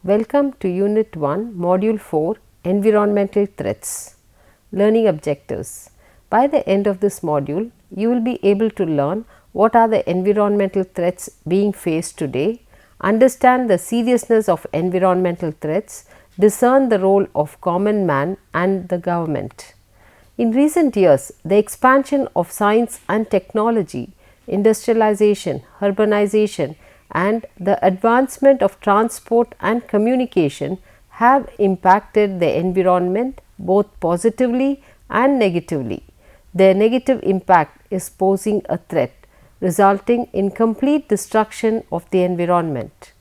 Welcome to Unit 1, Module 4, Environmental Threats. Learning Objectives. By the end of this module, you will be able to learn what are the environmental threats being faced today, understand the seriousness of environmental threats, discern the role of common man and the government. In recent years, the expansion of science and technology, industrialization, urbanization, and the advancement of transport and communication have impacted the environment both positively and negatively. Their negative impact is posing a threat, resulting in complete destruction of the environment.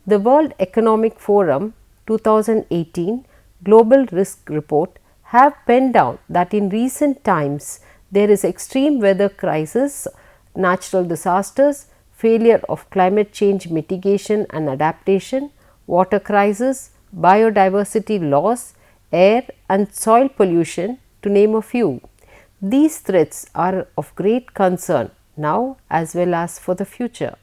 The World Economic Forum 2018 Global Risk Report have penned down that in recent times there is extreme weather crisis, natural disasters, failure of climate change mitigation and adaptation, water crisis, biodiversity loss, air and soil pollution, to name a few. These threats are of great concern now as well as for the future.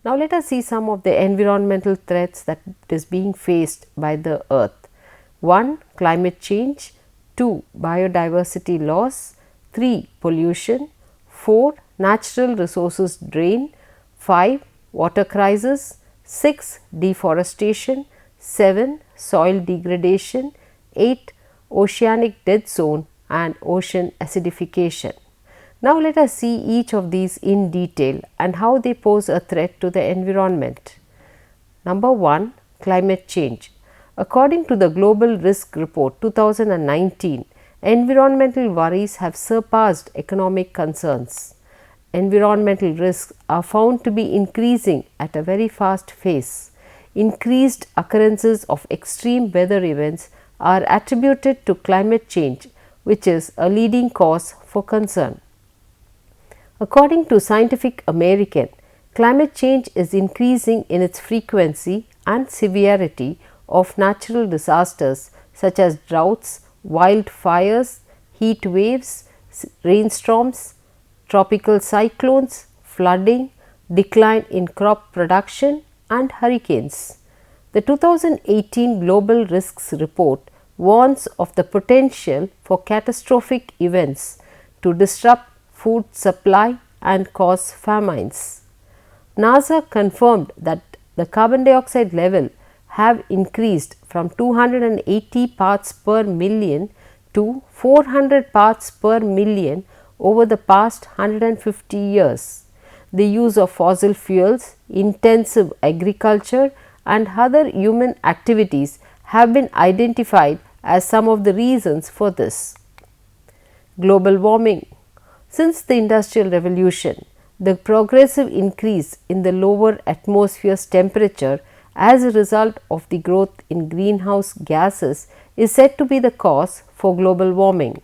Now let us see some of the environmental threats that is being faced by the earth. 1. Climate change. 2. Biodiversity loss. 3. Pollution. 4. Natural resources drain. 5. Water crisis. 6. Deforestation. 7. Soil degradation. 8. Oceanic dead zone and ocean acidification. Now let us see each of these in detail and how they pose a threat to the environment. Number 1. Climate change. According to the Global Risk Report 2019, environmental worries have surpassed economic concerns. Environmental risks are found to be increasing at a very fast pace. Increased occurrences of extreme weather events are attributed to climate change, which is a leading cause for concern. According to Scientific American, climate change is increasing in its frequency and severity of natural disasters such as droughts, wildfires, heat waves, rainstorms, tropical cyclones, flooding, decline in crop production and hurricanes. The 2018 Global Risks Report warns of the potential for catastrophic events to disrupt food supply and cause famines. NASA confirmed that the carbon dioxide level have increased from 280 parts per million to 400 parts per million over the past 150 years. The use of fossil fuels, intensive agriculture and other human activities have been identified as some of the reasons for this. Global warming. Since the Industrial Revolution, the progressive increase in the lower atmosphere's temperature as a result of the growth in greenhouse gases is said to be the cause for global warming.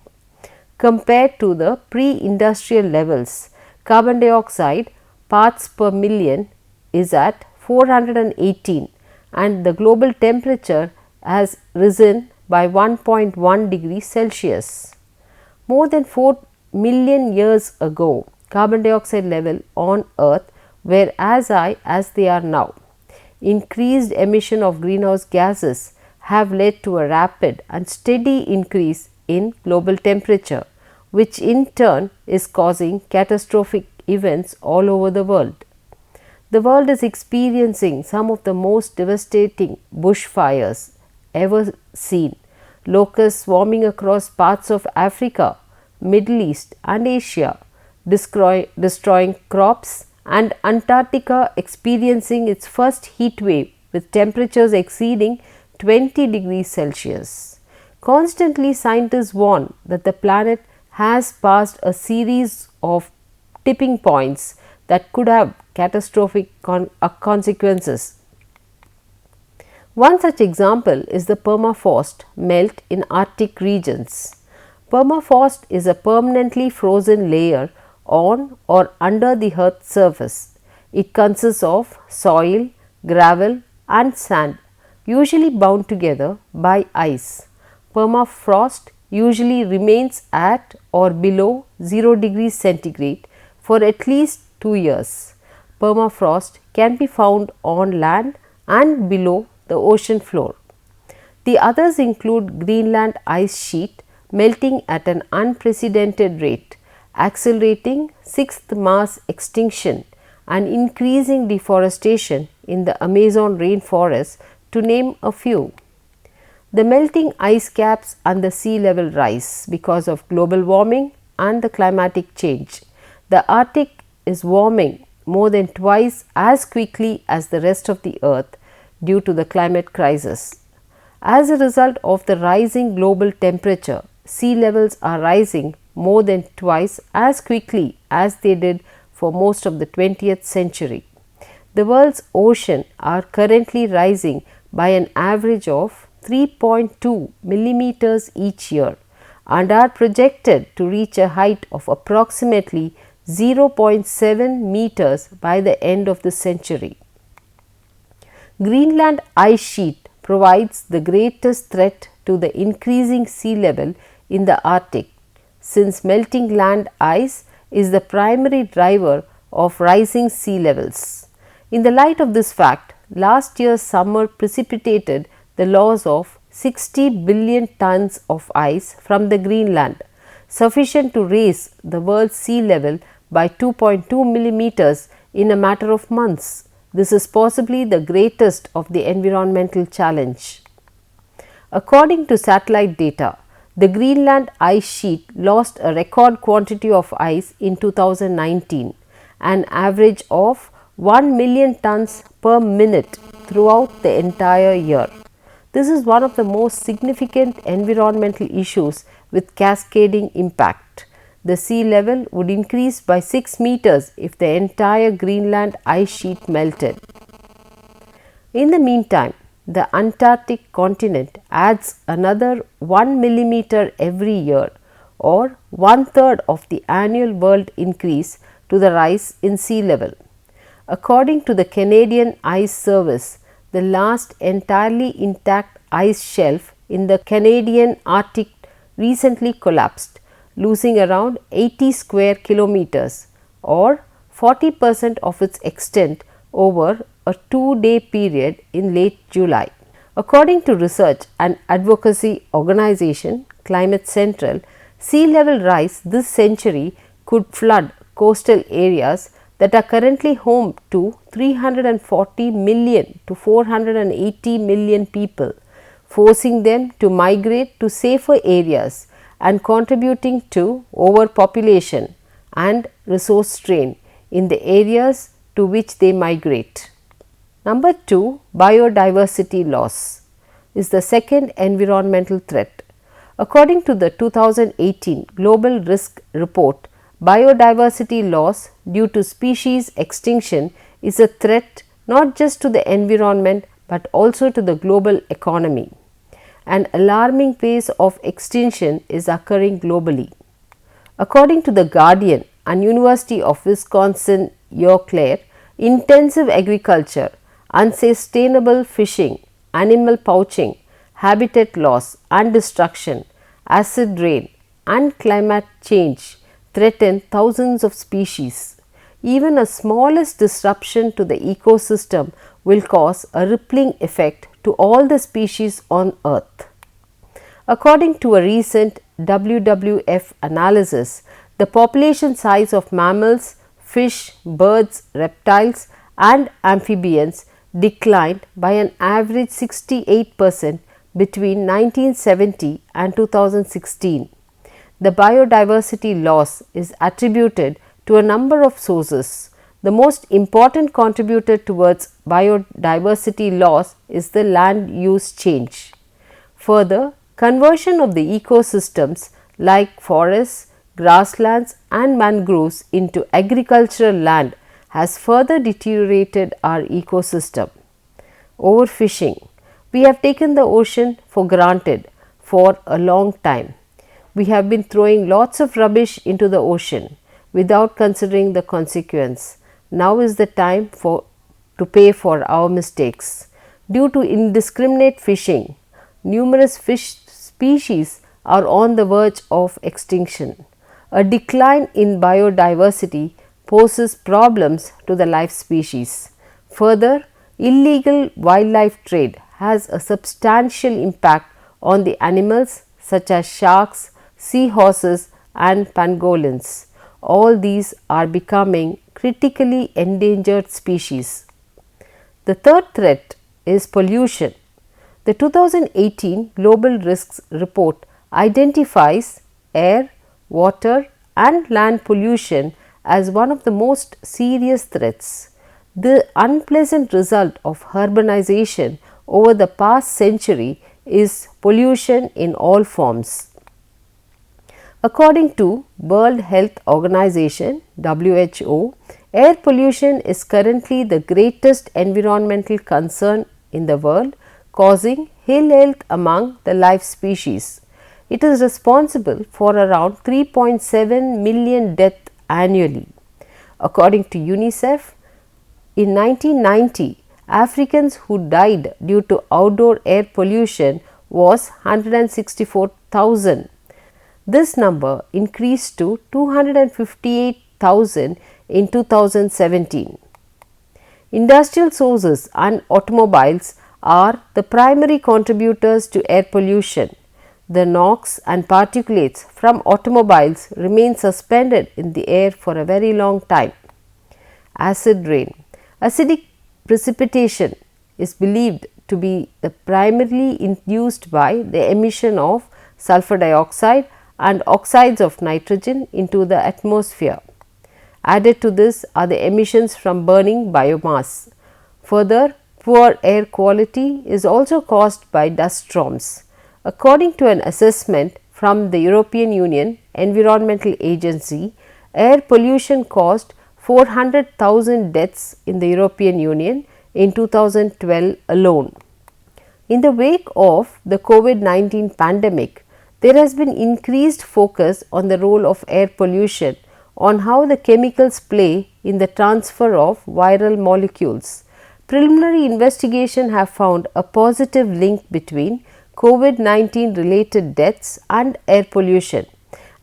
Compared to the pre-industrial levels, carbon dioxide parts per million is at 418 and the global temperature has risen by 1.1 degrees Celsius. More than 4 million years ago, carbon dioxide level on earth were as high as they are now. Increased emission of greenhouse gases have led to a rapid and steady increase in global temperature, which in turn is causing catastrophic events all over the world. The world is experiencing some of the most devastating bushfires ever seen. Locusts swarming across parts of Africa, Middle East and Asia, destroying crops, and Antarctica experiencing its first heat wave with temperatures exceeding 20 degrees Celsius. Constantly, scientists warn that the planet has passed a series of tipping points that could have catastrophic consequences. One such example is the permafrost melt in Arctic regions. Permafrost is a permanently frozen layer on or under the earth's surface. It consists of soil, gravel and sand, usually bound together by ice. Permafrost usually remains at or below 0 degrees centigrade for at least 2 years. Permafrost can be found on land and below the ocean floor. The others include Greenland ice sheet melting at an unprecedented rate, accelerating sixth mass extinction and increasing deforestation in the Amazon rainforest, to name a few. The melting ice caps and the sea level rise because of global warming and the climatic change. The Arctic is warming more than twice as quickly as the rest of the earth due to the climate crisis. As a result of the rising global temperature, sea levels are rising more than twice as quickly as they did for most of the 20th century. The world's oceans are currently rising by an average of 3.2 millimeters each year and are projected to reach a height of approximately 0.7 meters by the end of the century. Greenland ice sheet provides the greatest threat to the increasing sea level in the Arctic, since melting land ice is the primary driver of rising sea levels. In the light of this fact, last year's summer precipitated the loss of 60 billion tons of ice from the Greenland, sufficient to raise the world's sea level by 2.2 millimeters in a matter of months. This is possibly the greatest of the environmental challenge. According to satellite data, the Greenland ice sheet lost a record quantity of ice in 2019, an average of 1 million tons per minute throughout the entire year. This is one of the most significant environmental issues with cascading impact. The sea level would increase by 6 meters if the entire Greenland ice sheet melted. In the meantime, the Antarctic continent adds another 1 millimeter every year, or 1/3 of the annual world increase to the rise in sea level. According to the Canadian Ice Service, the last entirely intact ice shelf in the Canadian Arctic recently collapsed, losing around 80 square kilometers or 40% of its extent over a 2-day period in late July. According to research and advocacy organization Climate Central, sea level rise this century could flood coastal areas that are currently home to 340 million to 480 million people, forcing them to migrate to safer areas and contributing to overpopulation and resource strain in the areas to which they migrate. Number 2, biodiversity loss is the second environmental threat. According to the 2018 Global Risk Report, biodiversity loss due to species extinction is a threat not just to the environment but also to the global economy. An alarming pace of extinction is occurring globally. According to The Guardian and University of Wisconsin Eau Claire, intensive agriculture, unsustainable fishing, animal poaching, habitat loss and destruction, acid rain and climate change threaten thousands of species. Even a smallest disruption to the ecosystem will cause a rippling effect to all the species on earth. According to a recent WWF analysis, the population size of mammals, fish, birds, reptiles and amphibians declined by an average 68% between 1970 and 2016. The biodiversity loss is attributed to a number of sources. The most important contributor towards biodiversity loss is the land use change. Further, conversion of the ecosystems like forests, grasslands and mangroves into agricultural land has further deteriorated our ecosystem. Overfishing. We have taken the ocean for granted for a long time. We have been throwing lots of rubbish into the ocean without considering the consequence. Now is the time to pay for our mistakes. Due to indiscriminate fishing, numerous fish species are on the verge of extinction. A decline in biodiversity poses problems to the life species. Further, illegal wildlife trade has a substantial impact on the animals such as sharks, seahorses and pangolins. All these are becoming critically endangered species. The third threat is pollution. The 2018 Global Risks Report identifies air, water and land pollution as one of the most serious threats. The unpleasant result of urbanization over the past century is pollution in all forms. According to World Health Organization (WHO), air pollution is currently the greatest environmental concern in the world, causing ill health among the life species. It is responsible for around 3.7 million deaths annually. According to UNICEF, in 1990, Africans who died due to outdoor air pollution was 164,000. This number increased to 258,000 in 2017. Industrial sources and automobiles are the primary contributors to air pollution. The NOx and particulates from automobiles remain suspended in the air for a very long time. Acid rain. Acidic precipitation is believed to be primarily induced by the emission of sulfur dioxide and oxides of nitrogen into the atmosphere. Added to this are the emissions from burning biomass. Further, poor air quality is also caused by dust storms. According to an assessment from the European Union Environmental Agency, air pollution caused 400,000 deaths in the European Union in 2012 alone. In the wake of the COVID-19 pandemic, there has been increased focus on the role of air pollution on how the chemicals play in the transfer of viral molecules. Preliminary investigation have found a positive link between COVID-19 related deaths and air pollution.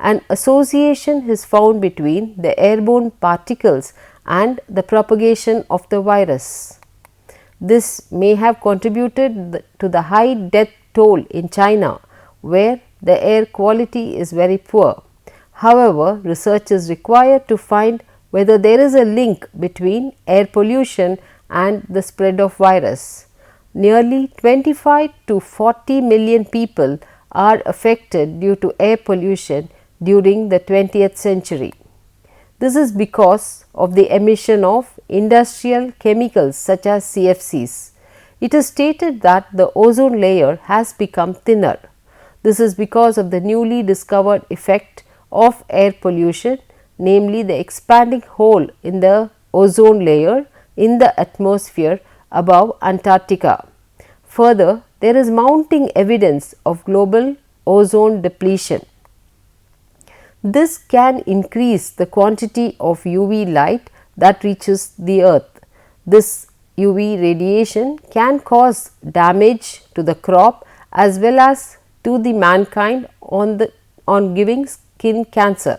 An association is found between the airborne particles and the propagation of the virus. This may have contributed to the high death toll in China, where the air quality is very poor. However, research is required to find whether there is a link between air pollution and the spread of virus. Nearly 25 to 40 million people are affected due to air pollution during the 20th century. This is because of the emission of industrial chemicals such as CFCs. It is stated that the ozone layer has become thinner. This is because of the newly discovered effect of air pollution, namely the expanding hole in the ozone layer in the atmosphere above Antarctica. Further, there is mounting evidence of global ozone depletion. This can increase the quantity of UV light that reaches the earth. This UV radiation can cause damage to the crop as well as to the mankind on giving skin cancer.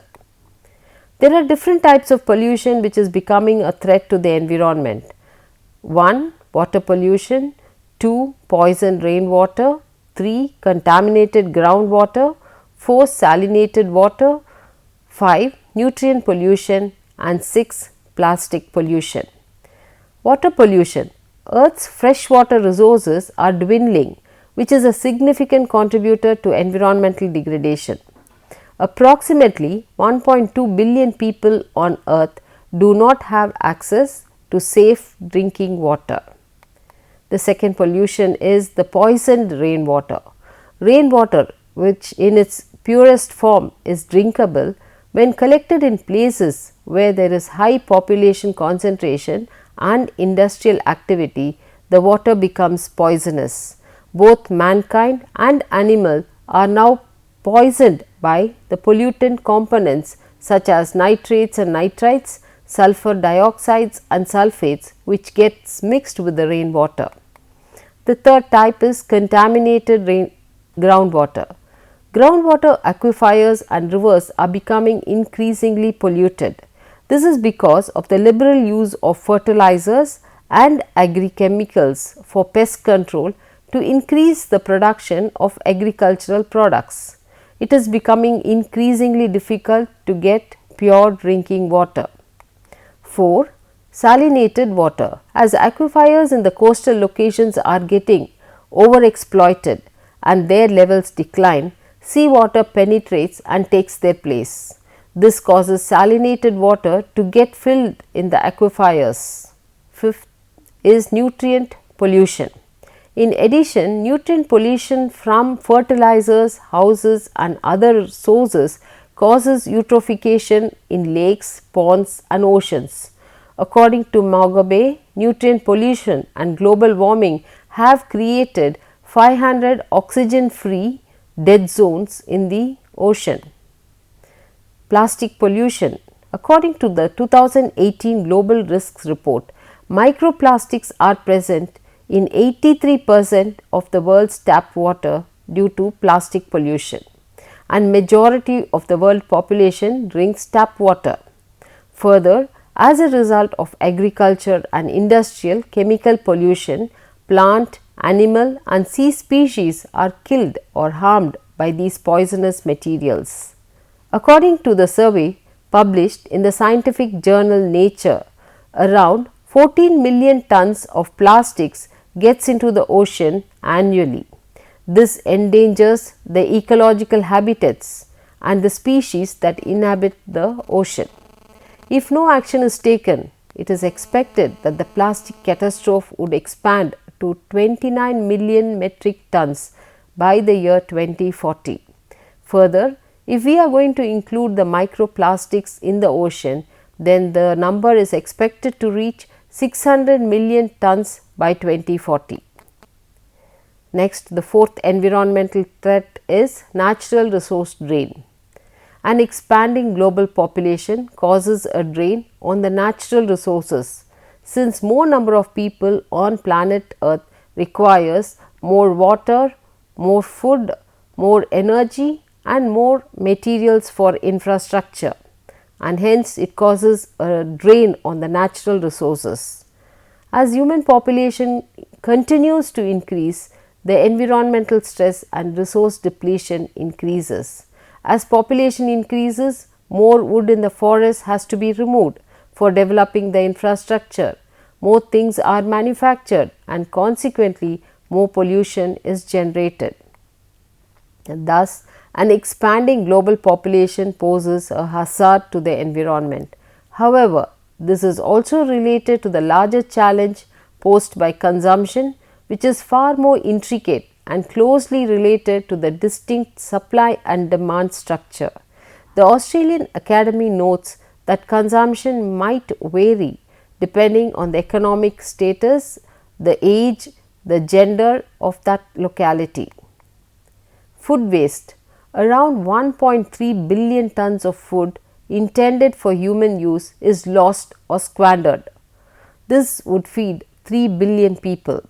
There are different types of pollution which is becoming a threat to the environment. 1. Water pollution. 2. Poisoned rainwater. 3. Contaminated groundwater. 4. Salinated water. 5. Nutrient pollution, and 6. Plastic pollution. Water pollution. Earth's freshwater resources are dwindling, which is a significant contributor to environmental degradation. Approximately 1.2 billion people on earth do not have access to safe drinking water. The second pollution is the poisoned rainwater. Rainwater, which in its purest form is drinkable, when collected in places where there is high population concentration and industrial activity, the water becomes poisonous. Both mankind and animal are now poisoned by the pollutant components such as nitrates and nitrites, sulfur dioxides and sulfates, which gets mixed with the rainwater. The third type is contaminated groundwater. Groundwater aquifers and rivers are becoming increasingly polluted. This is because of the liberal use of fertilizers and agri-chemicals for pest control, to increase the production of agricultural products. It is becoming increasingly difficult to get pure drinking water. 4. Salinated water. As aquifers in the coastal locations are getting overexploited and their levels decline, seawater penetrates and takes their place. This causes salinated water to get filled in the aquifers. 5th is nutrient pollution. In addition, nutrient pollution from fertilizers, houses and other sources causes eutrophication in lakes, ponds and oceans. According to Mugabe, nutrient pollution and global warming have created 500 oxygen free dead zones in the ocean. Plastic pollution. According to the 2018 Global Risks Report, microplastics are present in 83% of the world's tap water due to plastic pollution, and majority of the world population drinks tap water. Further, as a result of agriculture and industrial chemical pollution, plant, animal and sea species are killed or harmed by these poisonous materials. According to the survey published in the scientific journal Nature, around 14 million tons of plastics gets into the ocean annually. This endangers the ecological habitats and the species that inhabit the ocean. If no action is taken, it is expected that the plastic catastrophe would expand to 29 million metric tons by the year 2040. Further, if we are going to include the microplastics in the ocean, then the number is expected to reach 600 million tons by 2040. Next, the fourth environmental threat is natural resource drain. An expanding global population causes a drain on the natural resources, since more number of people on planet Earth requires more water, more food, more energy and more materials for infrastructure, and hence it causes a drain on the natural resources. As human population continues to increase, the environmental stress and resource depletion increases. As population increases, more wood in the forest has to be removed for developing the infrastructure. More things are manufactured and consequently more pollution is generated. And thus, an expanding global population poses a hazard to the environment. However, this is also related to the larger challenge posed by consumption, which is far more intricate and closely related to the distinct supply and demand structure. The Australian Academy notes that consumption might vary depending on the economic status, the age, the gender of that locality. Food waste. Around 1.3 billion tons of food intended for human use is lost or squandered. This would feed 3 billion people.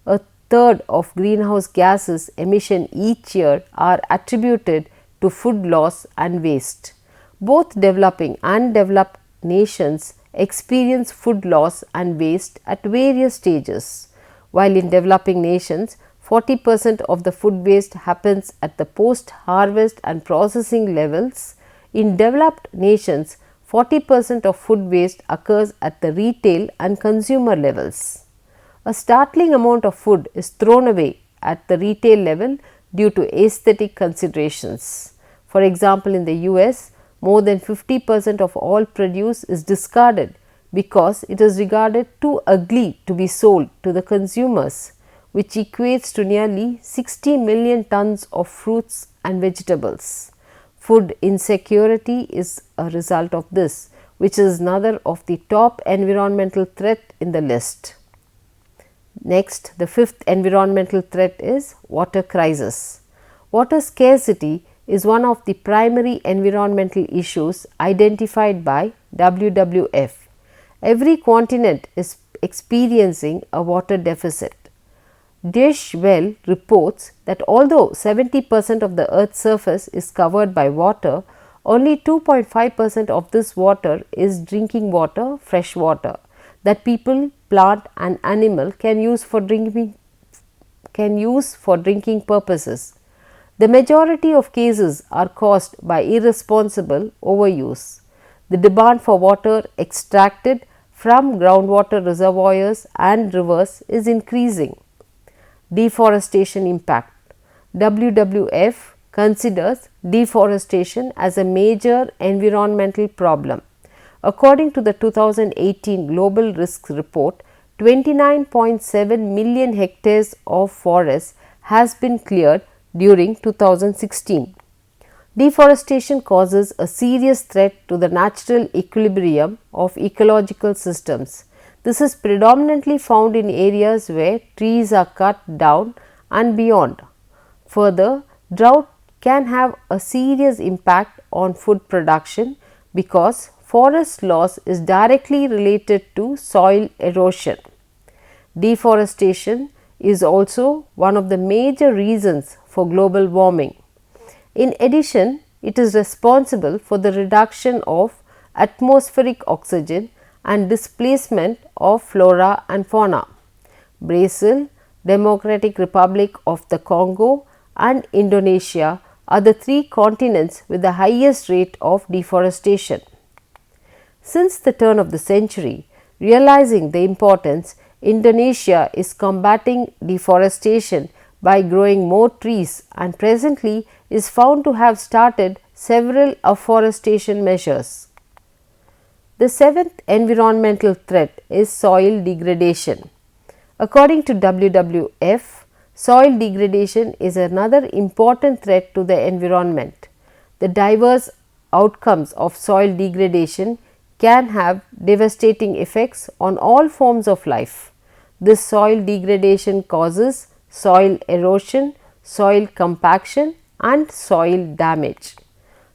A third of greenhouse gases emission each year are attributed to food loss and waste. Both developing and developed nations experience food loss and waste at various stages. While in developing nations, 40% of the food waste happens at the post-harvest and processing levels. In developed nations, 40% of food waste occurs at the retail and consumer levels. A startling amount of food is thrown away at the retail level due to aesthetic considerations. For example, in the US, more than 50% of all produce is discarded because it is regarded too ugly to be sold to the consumers, which equates to nearly 60 million tons of fruits and vegetables. Food insecurity is a result of this, which is another of the top environmental threat in the list. Next, the fifth environmental threat is water crisis. Water scarcity is one of the primary environmental issues identified by WWF. Every continent is experiencing a water deficit. Deshwell reports that although 70% of the earth's surface is covered by water, only 2.5% of this water is drinking water, fresh water, that people, plant and animal can use for drinking can use for drinking purposes. The majority of cases are caused by irresponsible overuse. The demand for water extracted from groundwater reservoirs and rivers is increasing. Deforestation impact. WWF considers deforestation as a major environmental problem. According to the 2018 Global Risks Report, 29.7 million hectares of forest has been cleared during 2016. Deforestation causes a serious threat to the natural equilibrium of ecological systems. This is predominantly found in areas where trees are cut down and beyond. Further, drought can have a serious impact on food production because forest loss is directly related to soil erosion. Deforestation is also one of the major reasons for global warming. In addition, it is responsible for the reduction of atmospheric oxygen and displacement of flora and fauna. Brazil, Democratic Republic of the Congo and Indonesia are the three continents with the highest rate of deforestation. Since the turn of the century, realizing the importance, Indonesia is combating deforestation by growing more trees and presently is found to have started several afforestation measures. The seventh environmental threat is soil degradation. According to WWF, soil degradation is another important threat to the environment. The diverse outcomes of soil degradation can have devastating effects on all forms of life. This soil degradation causes soil erosion, soil compaction and soil damage.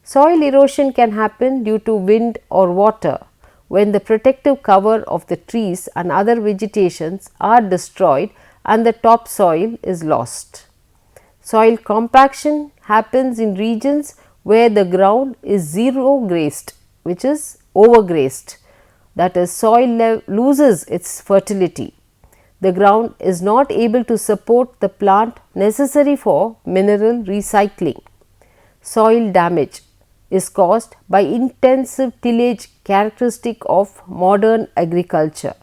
Soil erosion can happen due to wind or water when the protective cover of the trees and other vegetations are destroyed and the topsoil is lost. Soil compaction happens in regions where the ground is zero graced, which is overgrazed, that is soil loses its fertility. The ground is not able to support the plant necessary for mineral recycling. Soil damage is caused by intensive tillage characteristic of modern agriculture.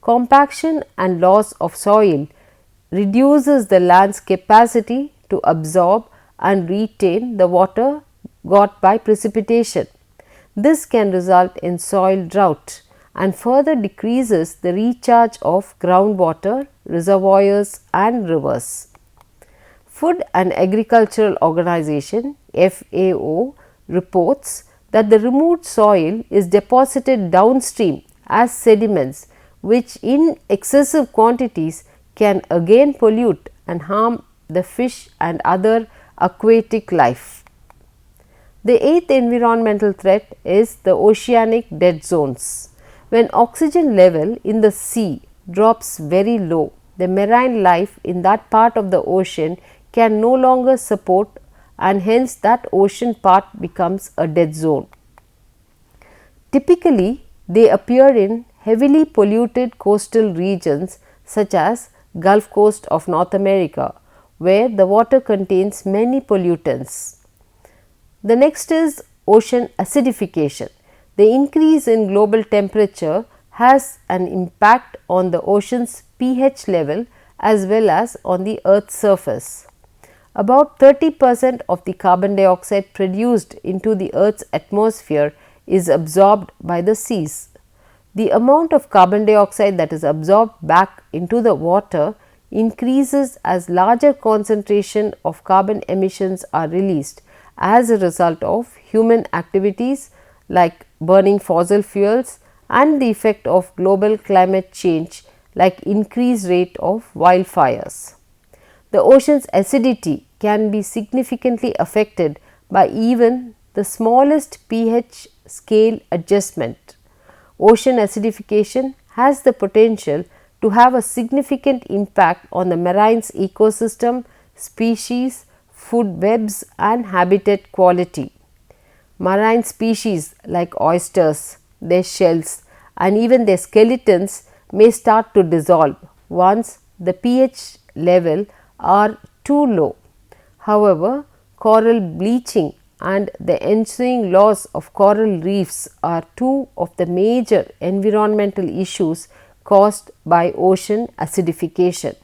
Compaction and loss of soil reduces the land's capacity to absorb and retain the water got by precipitation. This can result in soil drought and further decreases the recharge of groundwater, reservoirs and rivers. Food and Agricultural Organization (FAO) reports that the removed soil is deposited downstream as sediments, which in excessive quantities can again pollute and harm the fish and other aquatic life. The eighth environmental threat is the oceanic dead zones. When oxygen level in the sea drops very low, the marine life in that part of the ocean can no longer support and hence that ocean part becomes a dead zone. Typically, they appear in heavily polluted coastal regions such as Gulf Coast of North America, where the water contains many pollutants. The next is ocean acidification. The increase in global temperature has an impact on the ocean's pH level as well as on the Earth's surface. About 30% of the carbon dioxide produced into the Earth's atmosphere is absorbed by the seas. The amount of carbon dioxide that is absorbed back into the water increases as larger concentration of carbon emissions are released as a result of human activities like burning fossil fuels and the effect of global climate change like increased rate of wildfires. The ocean's acidity can be significantly affected by even the smallest pH scale adjustment. Ocean acidification has the potential to have a significant impact on the marine's ecosystem, species, food webs and habitat quality. Marine species like oysters, their shells and even their skeletons may start to dissolve once the pH level are too low. However, coral bleaching and the ensuing loss of coral reefs are two of the major environmental issues caused by ocean acidification.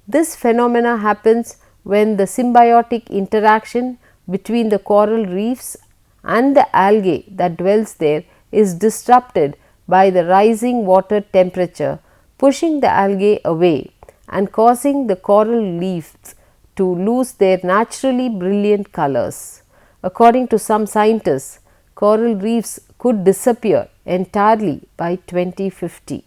This phenomena happens when the symbiotic interaction between the coral reefs and the algae that dwells there is disrupted by the rising water temperature, pushing the algae away and causing the coral reefs to lose their naturally brilliant colors. According to some scientists, coral reefs could disappear entirely by 2050.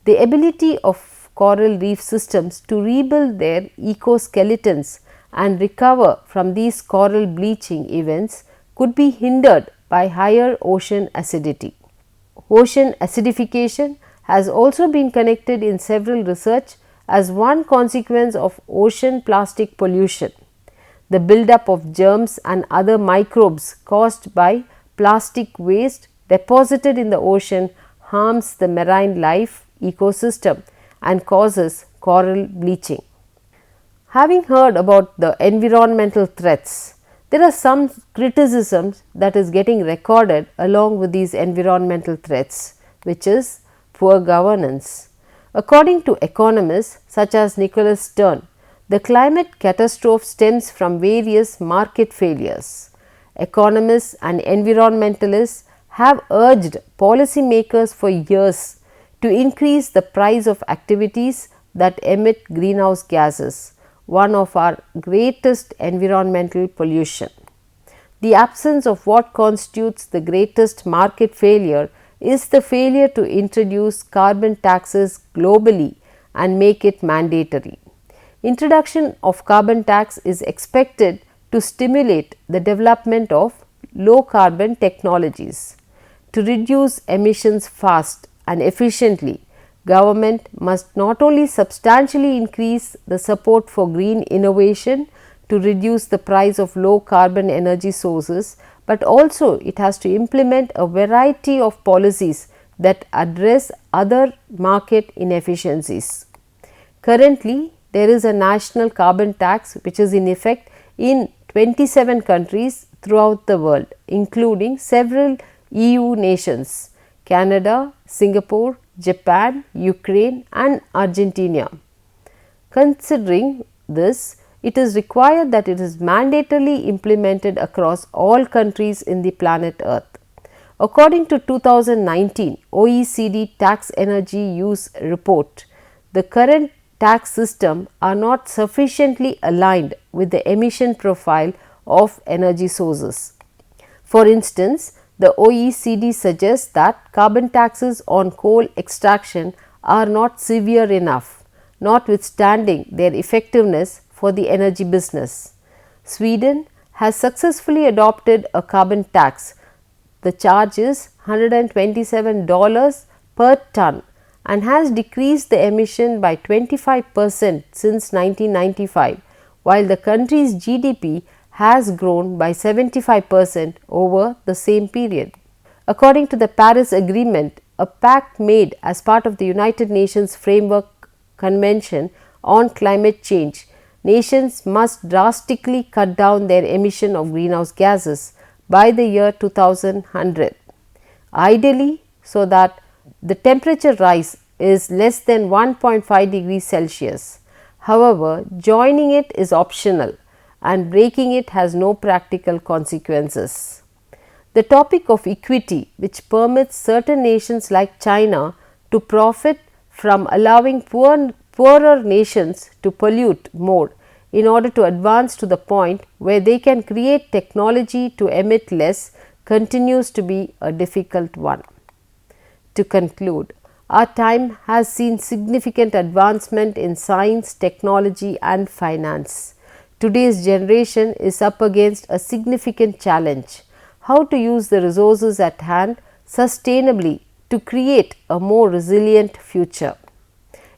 The ability of coral reef systems to rebuild their ecoskeletons and recover from these coral bleaching events could be hindered by higher ocean acidity. Ocean acidification has also been connected in several research as one consequence of ocean plastic pollution. The buildup of germs and other microbes caused by plastic waste deposited in the ocean harms the marine life ecosystem and causes coral bleaching. Having heard about the environmental threats, there are some criticisms that is getting recorded along with these environmental threats, which is poor governance. According to economists such as Nicholas Stern, the climate catastrophe stems from various market failures. Economists and environmentalists have urged policymakers for years to increase the price of activities that emit greenhouse gases, one of our greatest environmental pollution. The absence of what constitutes the greatest market failure is the failure to introduce carbon taxes globally and make it mandatory. Introduction of carbon tax is expected to stimulate the development of low carbon technologies. To reduce emissions fast and efficiently, government must not only substantially increase the support for green innovation to reduce the price of low carbon energy sources, but also it has to implement a variety of policies that address other market inefficiencies. Currently, there is a national carbon tax which is in effect in 27 countries throughout the world, including several EU nations, Canada, Singapore, Japan, Ukraine and Argentina. Considering this, it is required that it is mandatorily implemented across all countries in the planet Earth. According to 2019 OECD Tax Energy Use Report, the current tax system are not sufficiently aligned with the emission profile of energy sources. For instance, the OECD suggests that carbon taxes on coal extraction are not severe enough, notwithstanding their effectiveness for the energy business. Sweden has successfully adopted a carbon tax. The charge is $127 per ton and has decreased the emission by 25% since 1995, while the country's GDP has grown by 75% over the same period. According to the Paris Agreement, a pact made as part of the United Nations Framework Convention on Climate Change, nations must drastically cut down their emission of greenhouse gases by the year 2100, ideally so that the temperature rise is less than 1.5 degrees Celsius. However, joining it is optional and breaking it has no practical consequences. The topic of equity, which permits certain nations like China to profit from allowing poorer nations to pollute more in order to advance to the point where they can create technology to emit less, continues to be a difficult one. To conclude, our time has seen significant advancement in science, technology and finance. Today's generation is up against a significant challenge: how to use the resources at hand sustainably to create a more resilient future.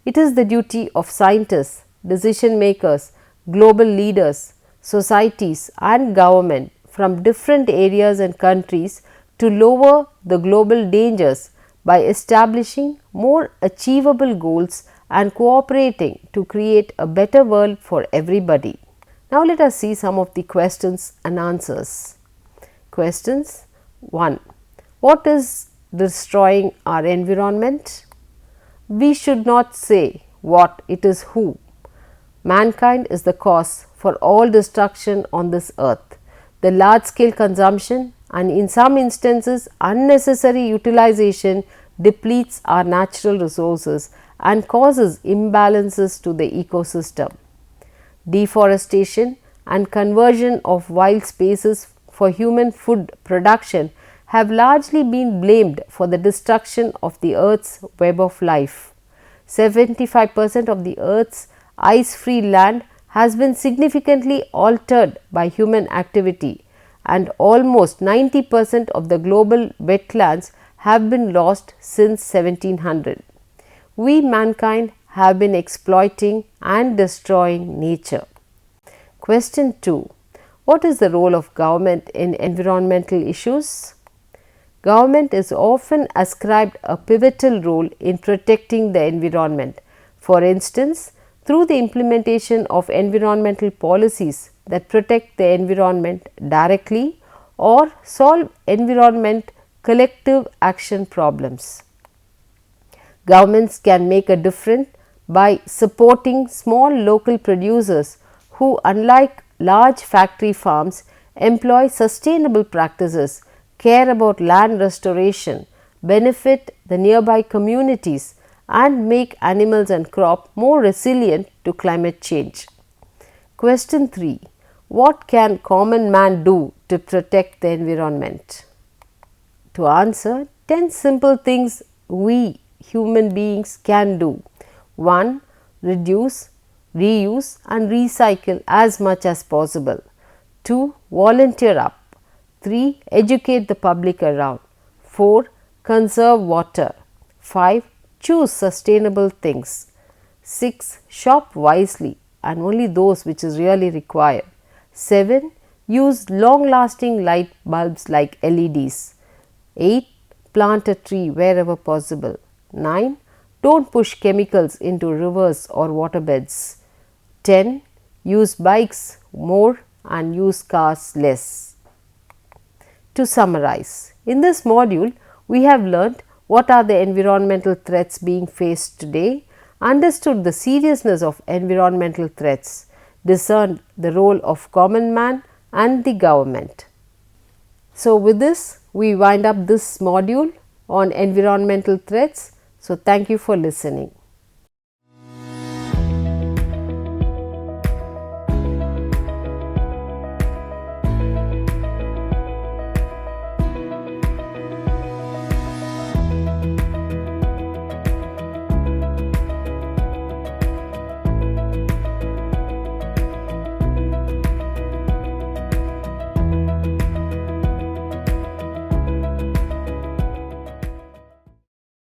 It is the duty of scientists, decision makers, global leaders, societies and government from different areas and countries to lower the global dangers by establishing more achievable goals and cooperating to create a better world for everybody. Now let us see some of the questions and answers. Questions 1. What is destroying our environment? We should not say what, it is who. Mankind is the cause for all destruction on this earth. The large scale consumption and in some instances unnecessary utilization depletes our natural resources and causes imbalances to the ecosystem. Deforestation and conversion of wild spaces for human food production have largely been blamed for the destruction of the earth's web of life. 75% of the earth's ice free land has been significantly altered by human activity, and almost 90% of the global wetlands have been lost since 1700. We mankind have been exploiting and destroying nature. Question 2. What is the role of government in environmental issues? Government is often ascribed a pivotal role in protecting the environment. For instance, through the implementation of environmental policies that protect the environment directly or solve environment collective action problems. Governments can make a difference by supporting small local producers who, unlike large factory farms, employ sustainable practices, care about land restoration, benefit the nearby communities, and make animals and crop more resilient to climate change. Question 3. What can common man do to protect the environment? To answer, 10 simple things we human beings can do. 1. Reduce, reuse and recycle as much as possible. 2. Volunteer up. 3. Educate the public around. 4. Conserve water. 5. Choose sustainable things. 6. Shop wisely and only those which is really required. 7. Use long lasting light bulbs like LEDs. 8. Plant a tree wherever possible. 9. Don't push chemicals into rivers or waterbeds. 10. Use bikes more and use cars less. To summarize, in this module, we have learnt what are the environmental threats being faced today, understood the seriousness of environmental threats, discerned the role of common man and the government. So, with this, we wind up this module on environmental threats. So, thank you for listening.